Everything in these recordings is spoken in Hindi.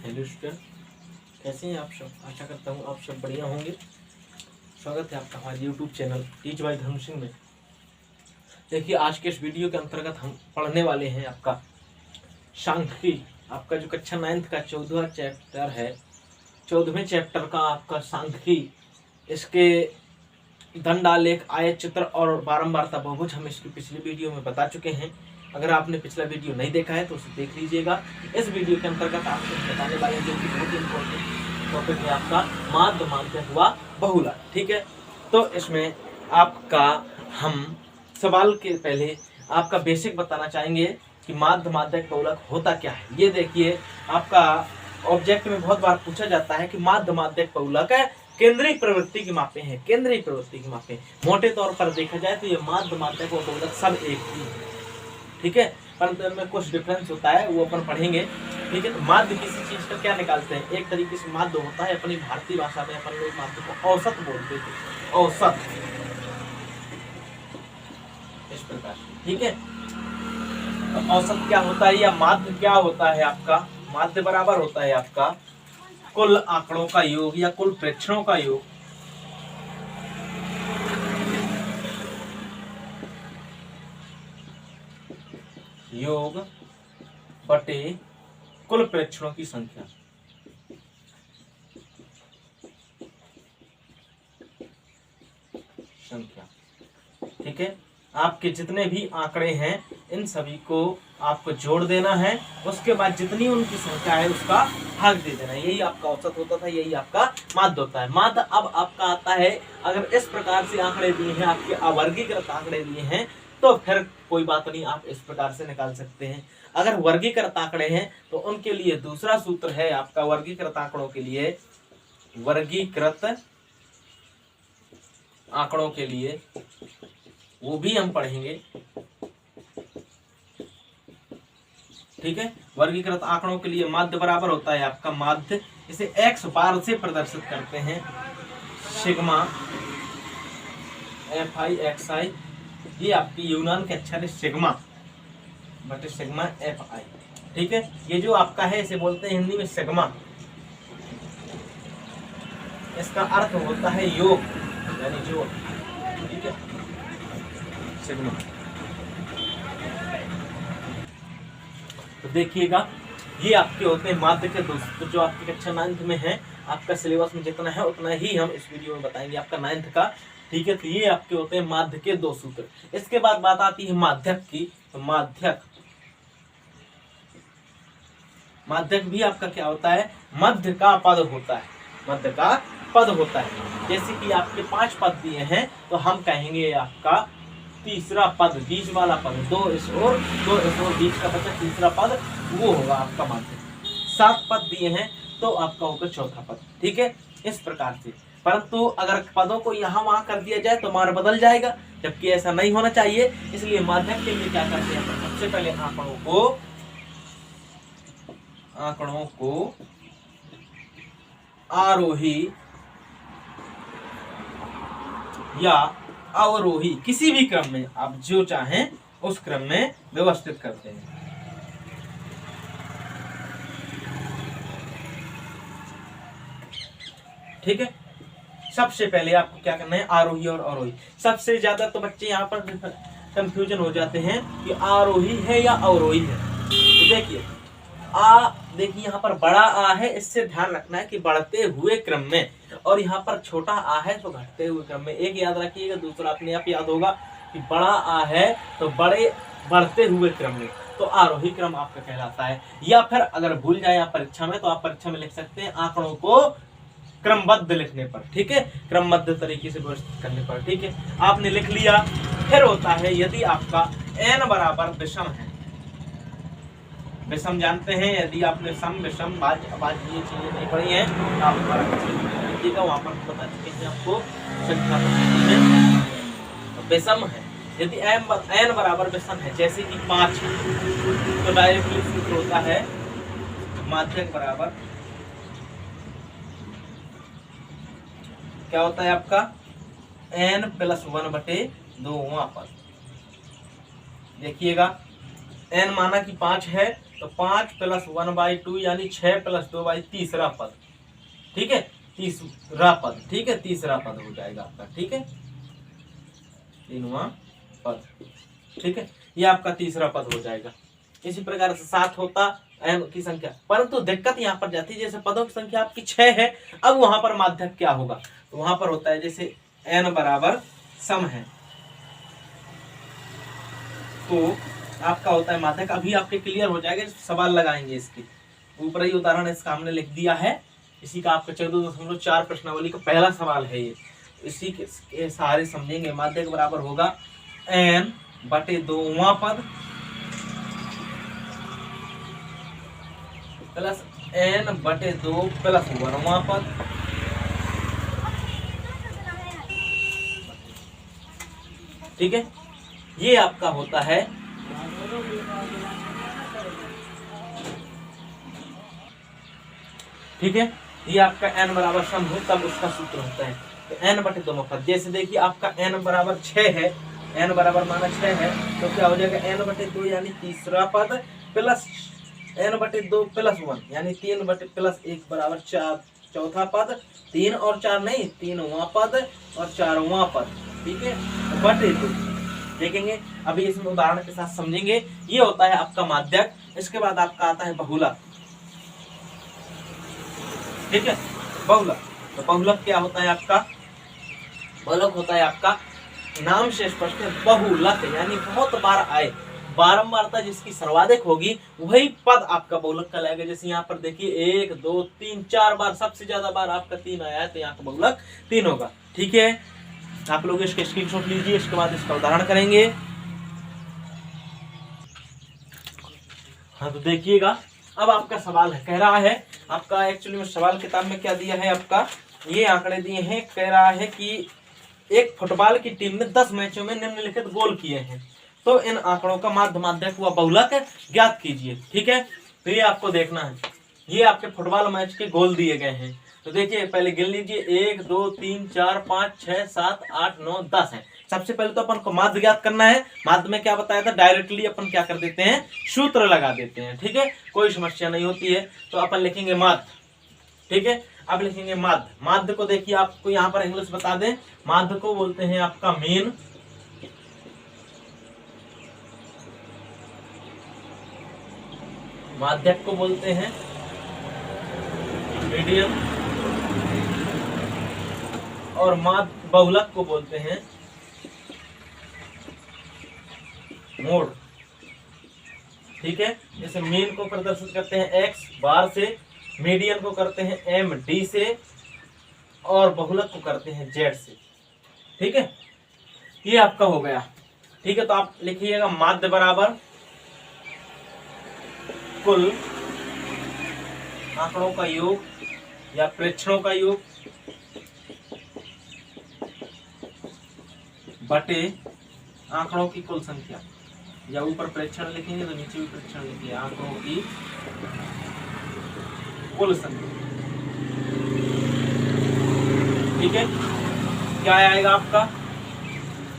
हेलो स्टूडेंट, कैसे हैं आप सब। आशा करता हूँ आप सब बढ़िया होंगे। स्वागत है आपका हमारे यूट्यूब चैनल टीच बाय धर्म सिंह में। देखिए, आज के इस वीडियो के अंतर्गत हम पढ़ने वाले हैं आपका सांख्यिकी। आपका जो कक्षा 9th का 14वां चैप्टर है, 14वें चैप्टर का आपका सांख्यिकी। इसके दंड आलेख, आयत चित्र और बारंबारता बहुभुज हम इसकी पिछली वीडियो में बता चुके हैं। अगर आपने पिछला वीडियो नहीं देखा है तो उसे देख लीजिएगा। इस वीडियो के अंतर्गत आपको बताने वाले जो कि बहुत इंपॉर्टेंट टॉपिक है आपका माध्य माध्यक व बहुलक। ठीक है, तो इसमें आपका हम सवाल के पहले आपका बेसिक बताना चाहेंगे कि माध्य माध्यक बहुलक होता क्या है। ये देखिए, आपका ऑब्जेक्ट में बहुत बार पूछा जाता है कि माध्य माध्यक बहुलक है केंद्रीय प्रवृत्ति की मापें हैं। केंद्रीय प्रवृत्ति की मापें मोटे तौर पर देखा जाए तो ये माध्य माध्यक और बहुलक सब एक ही है। ठीक है, परंतु इनमें कुछ डिफरेंस होता है, वो अपन पढ़ेंगे। ठीक है, तो माध्य किसी चीज का क्या निकालते हैं, एक तरीके से माध्य होता है, अपनी भारतीय भाषा में अपन लोग माध्य को औसत बोलते थे। औसत इस प्रकार। ठीक है, तो औसत क्या होता है या माध्य क्या होता है आपका। माध्य बराबर होता है आपका कुल आंकड़ों का योग या कुल प्रेक्षणों का योग। योग बटे कुल प्रेक्षणों की संख्या। ठीक है, आपके जितने भी आंकड़े हैं इन सभी को आपको जोड़ देना है, उसके बाद जितनी उनकी संख्या है उसका भाग दे देना है। यही आपका औसत होता था, यही आपका माध्य होता है। माध्य अब आपका आता है, अगर इस प्रकार से आंकड़े दिए हैं, आपके अवर्गीकृत आंकड़े दिए हैं, तो फिर कोई बात नहीं, आप इस प्रकार से निकाल सकते हैं। अगर वर्गीकृत आंकड़े हैं तो उनके लिए दूसरा सूत्र है आपका। वर्गीकृत आंकड़ों के लिए, वर्गीकृत आंकड़ों के लिए वो भी हम पढ़ेंगे। ठीक है, वर्गीकृत आंकड़ों के लिए माध्य बराबर होता है आपका माध्य, इसे x बार से प्रदर्शित करते हैं, सिग्मा fi xi। ये आपकी यूनान के अक्षर है सिग्मा बटे सिग्मा fi। ठीक है, ये जो आपका है इसे बोलते हैं हिंदी में सिग्मा। इसका अर्थ होता है योग यानी जोड़। ठीक है, सिग्मा। तो देखिएगा, ये आपके होते हैं माध्य के दो सूत्र जो आपकी कक्षा 9th में है। आपका सिलेबस में जितना है उतना ही हम इस वीडियो में बताएंगे, आपका 9th का। ठीक है, तो ये आपके होते हैं माध्य के दो सूत्र। इसके बाद बात आती है माध्यक की। तो माध्यक भी आपका क्या होता है, मध्य का पद होता है। मध्य का पद होता है। जैसे कि आपके 5 पद दिए हैं तो हम कहेंगे आपका तीसरा पद, बीच वाला पद, 2 इस और 2 इस और, बीच का बचा तीसरा पद, वो होगा आपका माध्य। 7 पद दिए हैं तो आपका होगा चौथा पद। ठीक है, इस प्रकार से। परंतु अगर पदों को यहाँ वहां कर दिया जाए तो मान बदल जाएगा, जबकि ऐसा नहीं होना चाहिए। इसलिए माध्यक के लिए क्या करते हैं, सबसे पहले आंकड़ों को आरोही या अवरोही, किसी भी क्रम में आप जो चाहें उस क्रम में व्यवस्थित करते हैं। ठीक है, सबसे पहले आपको क्या करना है, आरोही और अवरोही। सबसे ज्यादा तो बच्चे यहाँ पर कंफ्यूजन हो जाते हैं कि आरोही है या अवरोही है। तो देखिए यहाँ पर बड़ा आ है, इससे ध्यान रखना है कि बढ़ते हुए क्रम में, और यहाँ पर छोटा आ है तो घटते हुए क्रम में। एक याद रखिएगा, दूसरा अपने आप याद होगा कि बड़ा आ है तो बढ़ते हुए क्रम में, तो आरोही क्रम आपका कहलाता है। या फिर अगर भूल जाए आप परीक्षा में, तो आप परीक्षा में लिख सकते हैं आंकड़ों को क्रमबद्ध लिखने पर। ठीक है, क्रमबद्ध तरीके से व्यवस्थित करने पर। ठीक है, आपने लिख लिया। फिर होता है यदि आपका n बराबर विषम है। विषम जानते हैं, यदि आपने सम विषम भाज्य ये चीजें नहीं पढ़ी हैं तो आप हमारा देखिएगा, वहां पर बता चुके हैं आपको संख्या तो विषम है। यदि n बराबर विषम है, जैसे कि 5, तो डायरेक्टली सूत्र होता है माध्यक बराबर क्या होता है आपका n + 1/2 पद। देखिएगा, n माना कि 5 है तो 5 + 1/2 यानी 6 + 2/, तीसरा पद। ठीक है, तीसरा पद। ठीक है, तीसरा पद हो जाएगा आपका। ठीक है, 3वां पद। ठीक है, ये आपका तीसरा पद हो जाएगा। इसी प्रकार से 7 होता n की संख्या, परंतु दिक्कत यहाँ पर जाती है, जैसे पदों की संख्या आपकी 6 है, अब वहां पर माध्यक क्या होगा, तो वहां पर होता है जैसे n बराबर सम है, तो आपका होता है माध्यक। अभी आपके क्लियर हो जाएगा, सवाल लगाएंगे इसके ऊपर ही उदाहरण इसका हमने लिख दिया है। इसी का आपका 14.4 प्रश्नावली का पहला सवाल है ये, इसी के सहारे समझेंगे। माध्यक बराबर होगा n/2वां पद प्लस n/2 प्लस 1वां पद। ठीक है, ये आपका होता है ठीक है, ये आपका n बराबर सम हो तब उसका सूत्र होता है। तो n/2 पद, जैसे देखिए आपका n बराबर 6 है, n बराबर माना 6 है, तो क्या हो जाएगा n/2 यानी तीसरा पद प्लस n/2 प्लस 1 यानी 3 प्लस 1 बराबर 4, चौथा पद। 3 और 4 नहीं, 3वां पद और 4वां पद। ठीक है, /2 देखेंगे अभी इसमें उदाहरण के साथ समझेंगे। ये होता है आपका माध्यक। इसके बाद आपका आता है बहुलक। ठीक है, बहुलक। तो बहुलक क्या होता है आपका, बहुलक होता है आपका नाम से स्पष्ट है, बहुलक यानी बहुत बार आए, बारंबारता जिसकी सर्वाधिक होगी वही पद आपका बहुलक कहलाएगा। जैसे यहाँ पर देखिए 1 2 3 4 बार, सबसे ज्यादा बार आपका 3 आया है, तो यहाँ का बहुलक 3 होगा। ठीक है, आप लोग इसके स्क्रीनशॉट लीजिए, इसके बाद इसका उदाहरण करेंगे। हाँ, तो देखिएगा अब आपका सवाल है, कह रहा है आपका एक्चुअली में सवाल किताब में क्या दिया है, आपका ये आंकड़े दिए हैं। कह रहा है कि एक फुटबॉल की टीम ने 10 मैचों में निम्नलिखित गोल किए हैं, तो इन आंकड़ों का माध्य माध्यक व बहुलक ज्ञात कीजिए। ठीक है, तो ये आपको देखना है, ये आपके फुटबॉल मैच के गोल दिए गए हैं। तो देखिए पहले गिन लीजिए, 1 2 3 4 5 6 7 8 9 10 है। सबसे पहले तो अपन को माध्य ज्ञात करना है। माध्य में क्या बताया था, डायरेक्टली अपन क्या कर देते हैं, सूत्र लगा देते हैं। ठीक है, कोई समस्या नहीं होती है। तो अपन लिखेंगे माध्य। ठीक है, अब लिखेंगे माध्य। माध्य को देखिए, आपको यहाँ पर इंग्लिश बता दें, माध्य को बोलते हैं आपका मीन, माध्यक को बोलते हैं मीडियन, और बहुलक को बोलते हैं मोड। ठीक है, जैसे मीन को प्रदर्शित करते हैं x बार से, मीडियन को करते हैं md से, और बहुलक को करते हैं z से। ठीक है, ये आपका हो गया। ठीक है, तो आप लिखिएगा माध्य बराबर कुल आंकड़ों का योग या प्रेक्षणों का योग बटे आंकड़ों की कुल संख्या, या ऊपर प्रेक्षण लिखेंगे तो नीचे भी प्रेक्षण लिखिए, आंकड़ों की कुल संख्या। ठीक है, क्या आएगा आपका,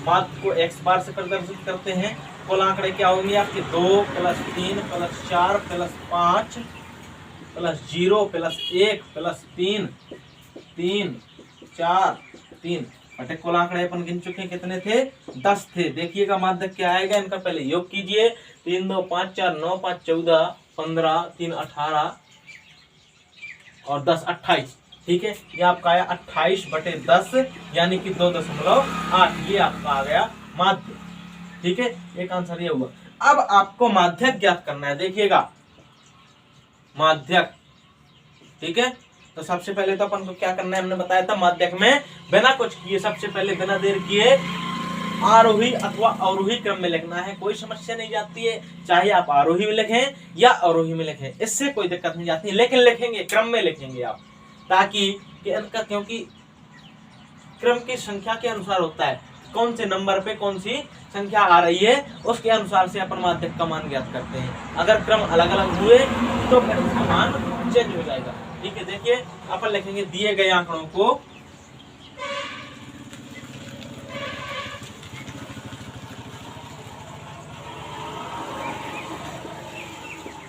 माध्य को x बार से प्रदर्शित करते हैं, कुल आंकड़े क्या होंगे आपके 2 + 3 + 4 + 5 + 0 + 1 + 3 3 4 3 बटे कुल आंकड़े अपन गिन चुके हैं, कितने थे, 10 थे। देखिएगा माध्य क्या आएगा, इनका पहले योग कीजिए, 3 2 5 4 9 5 14 15 3 18 और 10 28। ठीक है, ये आपका आया 28/10 यानी कि 2.8, ये आपका आ गया माध्य। ठीक है, एक आंसर ये हुआ। अब आपको माध्यक ज्ञात करना है। देखिएगा माध्यक। ठीक है, तो सबसे पहले तो अपन को क्या करना है, हमने बताया था माध्यक में बिना कुछ किए, सबसे पहले बिना देर किए आरोही अथवा अवरोही क्रम में लिखना है। कोई समस्या नहीं जाती है, चाहे आप आरोही में लिखें या अवरोही में लिखें, इससे कोई दिक्कत नहीं जाती है, लेकिन लिखेंगे क्रम में लिखेंगे आप, ताकि क्योंकि क्रम की संख्या के अनुसार होता है, कौन से नंबर पे कौन सी संख्या आ रही है, उसके अनुसार से अपन माध्यक का मान ज्ञात करते हैं। अगर क्रम अलग अलग हुए तो फिर उसका मान चेंज हो जाएगा। ठीक है, देखिए अपन लिखेंगे दिए गए आंकड़ों को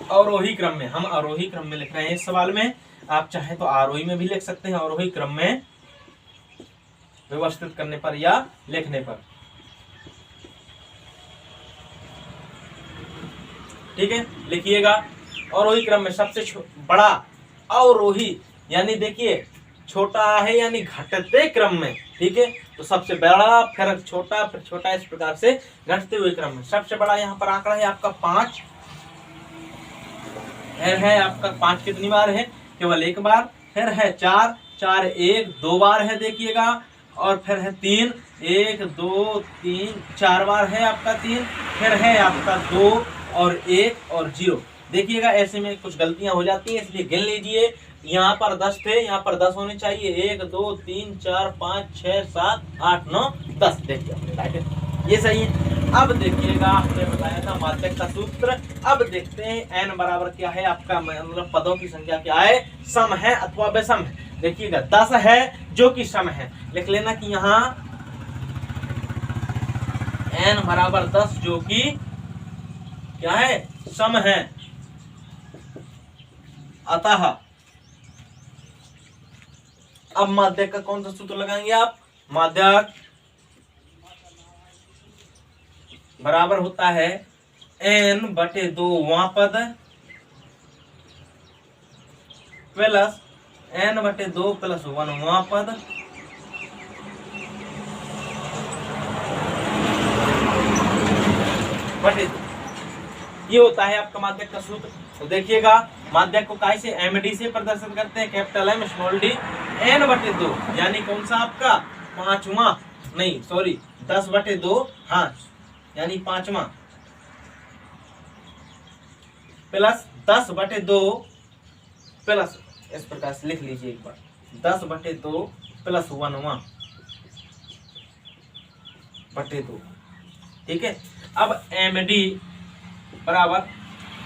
अवरोही क्रम में, हम अवरोही क्रम में लिख रहे हैं इस सवाल में, आप चाहे तो आरोही में भी लिख सकते हैं, अवरोही क्रम में व्यवस्थित करने पर या लिखने पर। ठीक है, लिखिएगा। अवरोही क्रम में सबसे बड़ा अवरोही, यानी देखिए छोटा है यानी घटते क्रम में, ठीक है, तो सबसे बड़ा फिर छोटा इस प्रकार से घटते हुए क्रम में। सबसे बड़ा यहाँ पर आंकड़ा है आपका 5 है आपका 5 कितनी बार है, केवल एक बार। फिर है 4 1 2 बार है देखिएगा, और फिर है 3 1 2 3 4 बार है आपका 3। फिर है आपका 2 और 1 और 0। देखिएगा ऐसे में कुछ गलतियां हो जाती हैं, इसलिए गिन लीजिए। यहाँ पर 10 थे, यहाँ पर 10 होने चाहिए। 1 2 3 4 5 6 7 8 9 10। देखिए अपने राइट, ये सही है। अब देखिएगा हमने बताया था माध्यक का सूत्र। अब देखते हैं n बराबर क्या है आपका, मतलब पदों की संख्या क्या है, सम है अथवा विषम है। देखिएगा 10 है जो कि सम है, लिख लेना कि यहाँ n बराबर 10 जो कि क्या है, सम है। अतः अब माध्यक का कौन सा सूत्र लगाएंगे आप, माध्यक बराबर होता है n/2वां पद प्लस n/2 + 1वां पद बटे 2। ये होता है आपका माध्यक का सूत्र। तो देखिएगा माध्यक को काय से, md से प्रदर्शित करते हैं, capital M small d, n/2 यानी कौन सा आपका, पांचवा, नहीं सॉरी 10/2, हाँ यानी पांचवा, प्लस 10/2 प्लस, इस प्रकार से लिख लीजिए एक बार, 10/2 प्लस 1वां बटे 2। ठीक है, अब md बराबर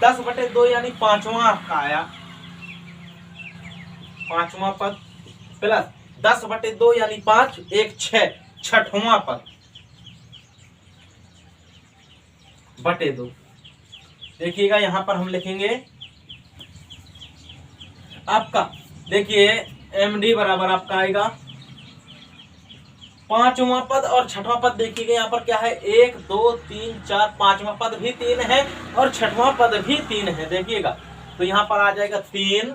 10/2 यानी पांचवा आपका आया, पांचवा पद, प्लस 10/2 यानी 5 1 6, छठवां पद बटे 2। देखिएगा यहां पर हम लिखेंगे आपका, देखिए md बराबर आपका आएगा पांचवा पद और छठवां पद। देखिएगा यहाँ पर क्या है, 1 2 3 4, पांचवा पद भी 3 है और छठवां पद भी 3 है। देखिएगा तो यहाँ पर आ जाएगा 3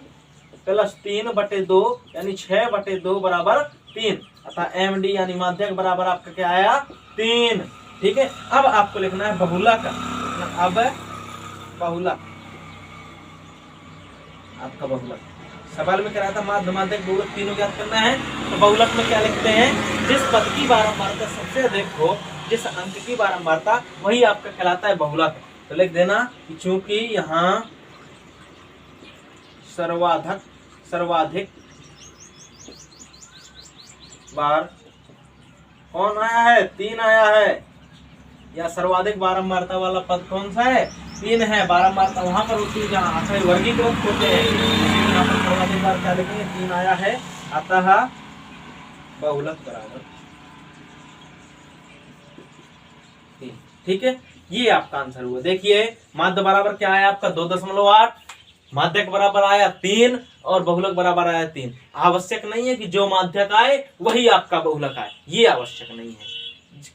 प्लस 3/2 यानी 6/2 बराबर 3। अतः md यानी माध्यक बराबर आपका क्या आया, 3। ठीक है, अब आपको लिखना है बहुलक। अब बहुलक आपका बहुलक सवाल में कह रहा था माध्य माध्यक बहुलक तीनों ज्ञात करना है। तो बहुलक में क्या लिखते हैं, जिस पद की बारंबारता सबसे अधिक हो, जिस अंक की बारंबारता, वही आपका कहलाता है बहुलक। तो लिख देना कि चूंकि यहाँ सर्वाधिक बार कौन आया है, 3 आया है, या सर्वाधिक बारंबारता वाला पद कौन सा है, 3 है। बारंबारता वहां पर होती है जहाँ आखिरी वर्गीकृत होते हैं, यहाँ पर सर्वाधिक बार क्या लिखेंगे, 3 आया है। अतः बहुलक बराबर 3। ठीक है, ये आपका आंसर हुआ। देखिए माध्य बराबर क्या आया आपका 2.8, माध्यक बराबर आया 3 और बहुलक बराबर आया 3। आवश्यक नहीं है कि जो माध्यक आए वही आपका बहुलक आए, ये आवश्यक नहीं है,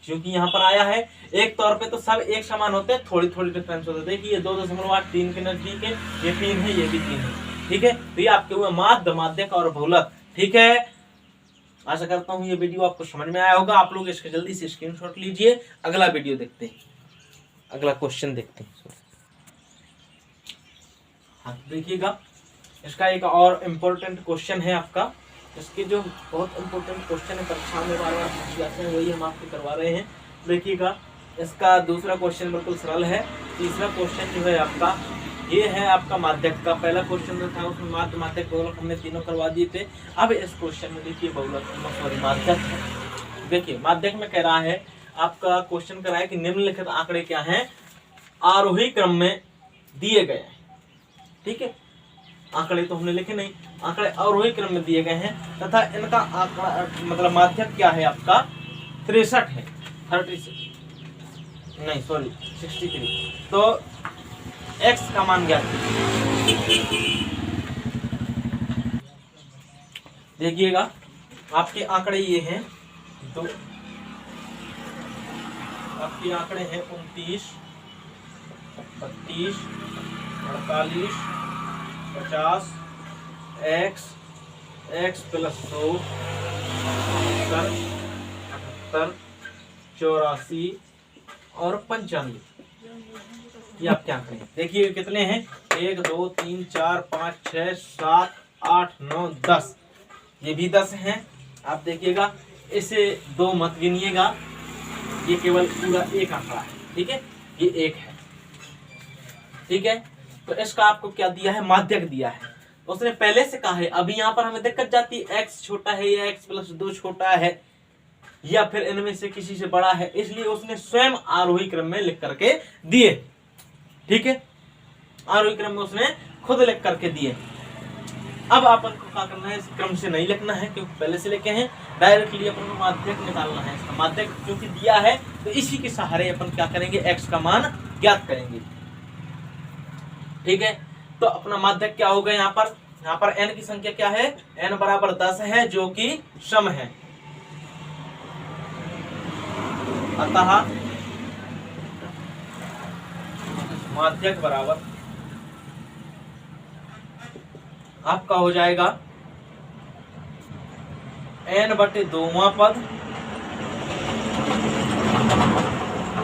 क्योंकि यहाँ पर आया है एक तौर पे तो सब एक समान होते हैं, थोड़ी थोड़ी डिफरेंस होता है। देखिए 2.8 3 के नजदीक है, ये 3 है, ये भी 3 है। ठीक है, तो ये आपके हुए माध्य, माध्यक और बहुलक। ठीक है, आशा करता हूँ ये वीडियो आपको समझ में आया होगा। आप लोग इसका जल्दी से स्क्रीनशॉट लीजिए। अगला वीडियो देखते हैं, अगला क्वेश्चन देखते हैं। हाँ देखिएगा, इसका एक और इम्पोर्टेंट क्वेश्चन है आपका, इसके जो बहुत इम्पोर्टेंट क्वेश्चन है परीक्षा में बार बार पूछे जाते हैं, वही हम आपको करवा रहे हैं। देखिएगा इसका दूसरा क्वेश्चन बिल्कुल सरल है। तीसरा क्वेश्चन जो है आपका, ये है आपका माध्यक का। पहला क्वेश्चन जो था उसमें माध्य, माध्यक, बहुलक हमने तीनों करवा दिए थे। अब इस क्वेश्चन में देखिए बहुलक, सॉरी माध्यक, देखिए माध्यक में कह रहा है आपका, क्वेश्चन कर रहा है कि निम्नलिखित आंकड़े क्या हैं, आरोही क्रम में दिए गए हैं। ठीक है, आंकड़े तो हमने लिखे नहीं, आंकड़े आरोही क्रम में दिए गए हैं तथा इनका आंकड़ा मतलब माध्यक क्या है आपका 63 है, 33 नहीं सॉरी 63। तो एक्स का मान ज्ञात कीजिए। देखिएगा आपके आंकड़े ये हैं दो, आपके आंकड़े हैं 29, 32, 48, 50, एक्स प्लस 2, 78, 84 और 95। ये आपके आंकड़े हैं। देखिए कितने हैं, 1 2 3 4 5 6 7 8 9 10, ये भी 10 हैं। आप देखिएगा इसे 2 मत गिनिएगा, ये केवल पूरा एक आंकड़ा है, ठीक है, ये एक है, ठीक है। तो इसका आपको क्या दिया है, माध्यक दिया है। उसने पहले से कहा है, अभी यहाँ पर हमें दिक्कत जाती है x छोटा है या x प्लस 2 छोटा है या फिर इनमें से किसी से बड़ा है, इसलिए उसने स्वयं आरोही क्रम में लिख करके दिए, ठीक है, आरोही क्रम में उसने खुद लिख करके दिए। अब अपन को क्या करना है, इस क्रम से नहीं लिखना है क्योंकि पहले से लिखे हैं, डायरेक्टली अपन को माध्यक निकालना है। इसका माध्यक क्योंकि दिया है तो इसी के सहारे अपन क्या करेंगे, x का मान ज्ञात करेंगे, ठीक है। तो अपना माध्यक क्या होगा, यहाँ पर n की संख्या क्या है, n बराबर 10 है जो कि सम है, अतः माध्यक बराबर आपका हो जाएगा n/2वां पद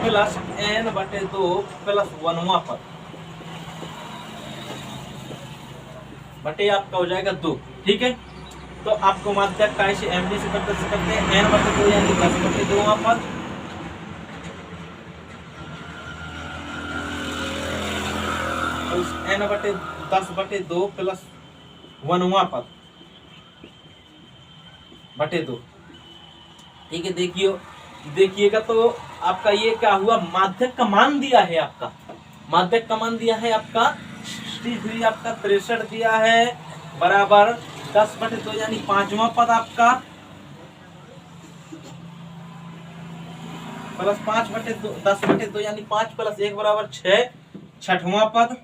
प्लस n/2 प्लस 1वां पद बटे आपका हो जाएगा 2, ठीक है। तो आपको माध्यक का ऐसे md से करते हैं n/2 यानी 10/2वां पद n/10/2 प्लस 1वां पद बटे 2, ठीक है। देखिएगा तो आपका ये क्या हुआ, माध्यक का मान दिया है आपका, माध्यक का मान दिया है आपका 63, आपका 63 दिया है बराबर 10/2 यानी 5वां पद आपका प्लस 5/2 10/2 यानी 5 प्लस 1 बराबर 6, 6वां पद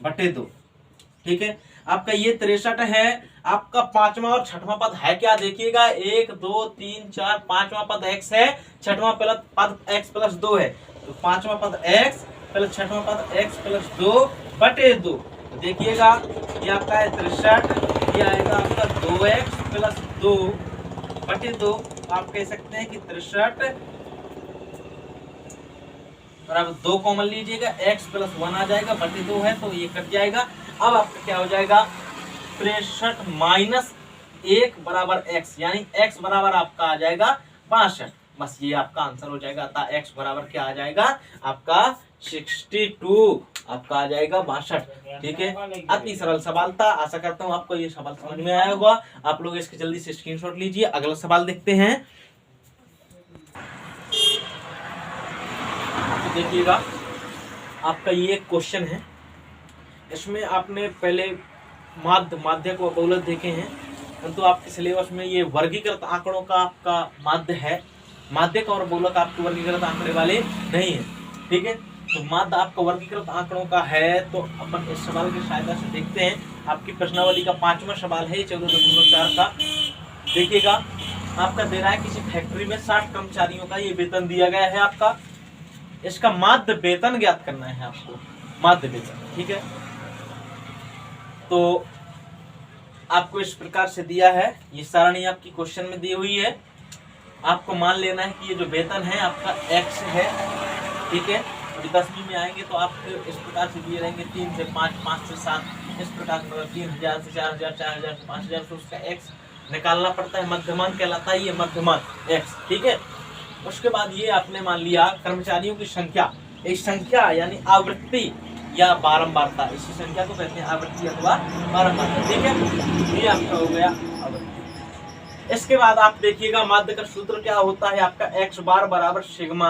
बटे 2, ठीक है। आपका ये 63 है, आपका 5वां और 6वां पद है क्या, देखिएगा 1 2 3 4 5वां पद x है, 6वां पद x प्लस 2 है, तो 5वां पद x प्लस 6वां पद x प्लस 2 बटे 2। देखिएगा ये आपका है 63, ये आएगा आपका 2x प्लस 2 बटे 2। आप कह सकते हैं कि 63 और अब 2 कॉमन लीजिएगा, x प्लस 1 आ जाएगा, बटे 2 है तो ये कट जाएगा। अब आपका क्या हो जाएगा, 63 माइनस 1 बराबर x, यानी x बराबर आपका आ जाएगा 62। बस ये आपका आंसर हो जाएगा, अतः x बराबर क्या आ जाएगा आपका 62, आपका आ जाएगा 62, ठीक है। अति सरल सवाल था, आशा करता हूँ आपको ये सवाल समझ में आया होगा। आप लोग इसके जल्दी से स्क्रीनशॉट लीजिए। अगला सवाल देखते हैं। देखिएगा आपका ये क्वेश्चन है, इसमें आपने पहले माध्यक व बहुलक देखे हैं, परंतु आपके सिलेबस में ये वर्गीकृत आंकड़ों का आपका माध्य है, माध्यक और बहुलक आपके वर्गीकृत आंकड़े वाले नहीं है, ठीक है। तो माध्य आपका वर्गीकृत आंकड़ों का है, तो अपन इस सवाल की सहायता से देखते हैं। आपकी प्रश्नावली का 5वां सवाल है 14.4 का। देखिएगा आपका दे रहा है किसी फैक्ट्री में 60 कर्मचारियों का ये वेतन दिया गया है आपका, इसका माध्य वेतन ज्ञात करना है आपको, माध्य वेतन, ठीक है। तो आपको इस प्रकार से दिया है, ये सारणी आपकी क्वेश्चन में दी हुई है। आपको मान लेना है कि ये जो वेतन है आपका x है, ठीक है। और 10वीं में आएंगे तो आप इस प्रकार से दिए रहेंगे 3 से 5, 5 से 7, इस प्रकार से 3000 से 4000, 4000 से 5000, तो उसका x निकालना पड़ता है, मध्यमान कहलाता है ये मध्यमान x, ठीक है। उसके बाद ये आपने मान लिया कर्मचारियों की संख्या, एक संख्या यानी आवृत्ति या बारंबारता, इसी संख्या को कहते हैं आवृत्ति अथवा बारंबारता, ठीक है। ये आपका हो गया आवृत्ति। इसके बाद आप देखिएगा माध्य का सूत्र क्या होता है आपका, x बार बराबर sigma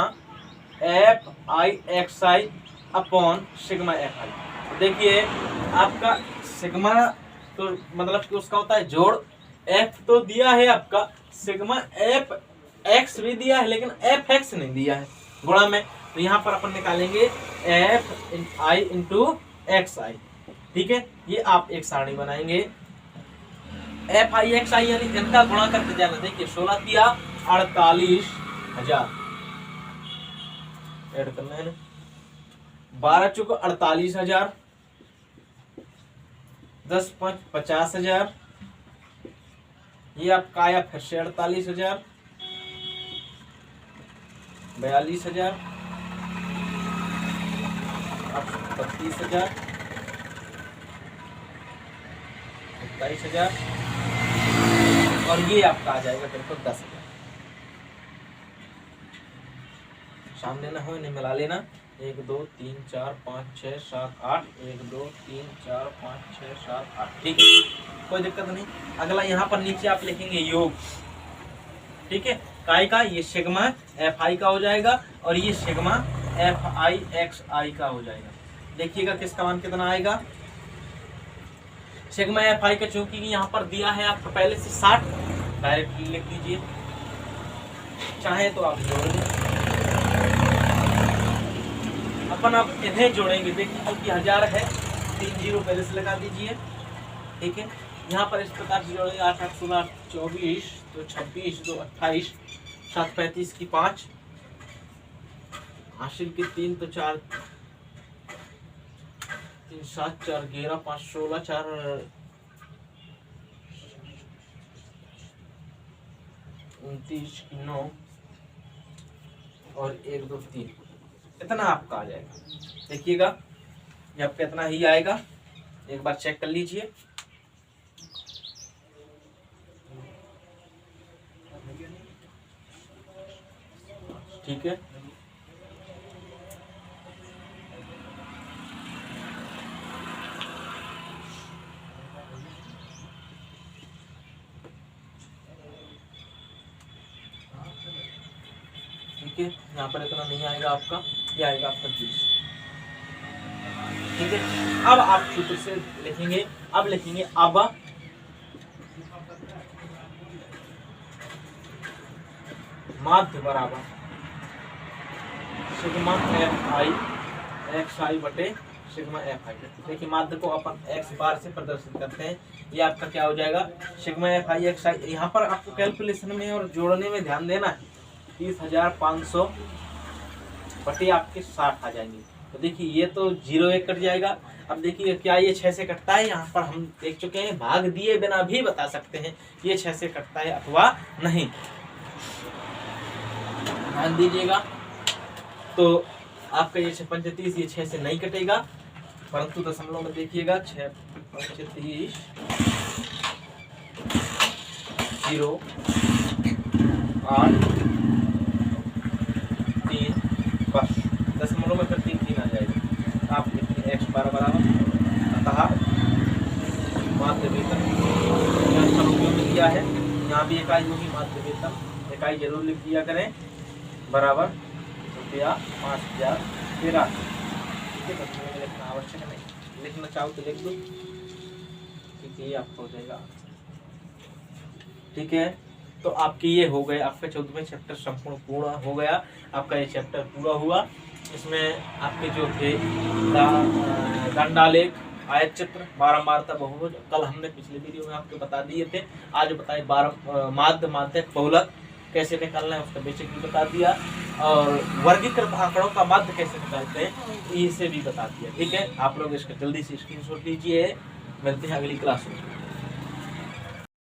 F I x I upon sigma F I. देखिए आपका सिग्मा तो मतलब कि उसका होता है जोड़, एफ तो दिया है आपका, सिग्मा एफ एक्स भी दिया है लेकिन एफ एक्स नहीं दिया है गुणा में, तो यहाँ पर अपन निकालेंगे एफ आई इंटू एक्स आई। ठीक है, ये आप एक सारणी बनाएंगे। एफ आई एक्स आई यानी इनका गुणा करते जाना। देखिए 16 दिया 48,000 ऐड करना है ना, 12 चुक 48,000, 10 5 50,000, ये आपका आया फिर से 48,000, 42,000, 32,000, 27,000 और ये आपका आ जाएगा बिल्कुल 10,000। सामने ना हो इन्हें मिला लेना। 1 2 3 4 5 6 7 8, 1 2 3 4 5 6 7 8। ठीक है, कोई दिक्कत नहीं। अगला यहाँ पर नीचे आप लिखेंगे योग। ठीक है, काय का ये सिग्मा एफ आई का हो जाएगा और ये सिग्मा एफ आई एक्स आई का हो जाएगा। देखिएगा किसका मान कितना आएगा। सिग्मा एफ आई का चूंकि यहाँ पर दिया है आपको पहले से 60, डायरेक्टली लिख दीजिए, चाहे तो आप जोड़ दें। अपन अब इन्हें जोड़ेंगे। देखिए क्योंकि 1000 है, 3 0 पहले से लगा दीजिए। ठीक है, यहाँ पर इस प्रकार से जोड़ेंगे। 8 8 16 24, तो 26 2 28, 7 35 की 5, हासिल की 3 तो 4 3 7 4 11 5 16 4 29 की 9 और 1 2 3, इतना आपका आ जाएगा। देखिएगा ये आपका इतना ही आएगा, एक बार चेक कर लीजिए। ठीक है, ठीक है, यहाँ पर इतना नहीं आएगा आपका, ये आएगा आपका 30। ठीक है, अब आप सूत्र से लिखेंगे। अब लिखेंगे अब माध्य बराबर सिग्मा एफ आई एक्स आई बटे सिग्मा एफ आई। देखिए माध्य को अपन एक्स बार से प्रदर्शित करते हैं। ये आपका क्या हो जाएगा, सिग्मा एफ आई एक्स आई। यहाँ पर आपको कैलकुलेशन में और जोड़ने में ध्यान देना है। 30,500 बटे आपके 60 आ जाएंगे। तो देखिए ये तो 0 1 कट जाएगा। अब देखिए क्या ये 6 से कटता है। यहाँ पर हम देख चुके हैं, भाग दिए बिना भी बता सकते हैं ये 6 से कटता है अथवा नहीं। ध्यान दीजिएगा, तो आपका ये 6 5 30, ये 6 से नहीं कटेगा, परंतु दशमलव में देखिएगा 6 5 30 0 8 3 बस दशमलव में फिर 3 3 आ जाएगा। आप लिखिए एक्स बराबर अतः माध्य वेतन उपयोग किया है। यहाँ भी इकाई होगी माध्य वेतन, इकाई जरूर लिख दिया करें, बराबर रुपया 5,013। ठीक है, तो लिखना आवश्यक नहीं, लिखना चाहो तो लिख दो। ठीक है, ये आपका हो जाएगा। ठीक है, तो आपके ये हो गए, आपका 14वें चैप्टर संपूर्ण पूर्ण हो गया। आपका ये चैप्टर पूरा हुआ। इसमें आपके जो थे दंडालेख, आयत चित्र, बारंबारता, बहुभुज, कल हमने पिछले वीडियो में आपको बता दिए थे। आज बताए माध्य, माध्यक, बहुलक कैसे निकालना है उसका बेसिक भी बता दिया, और वर्गीकृत आंकड़ों का माध्य कैसे निकालते हैं इसे भी बता दिया। ठीक है, आप लोग इसका जल्दी से स्क्रीनशॉट लीजिए। मिलते हैं अगली क्लास में।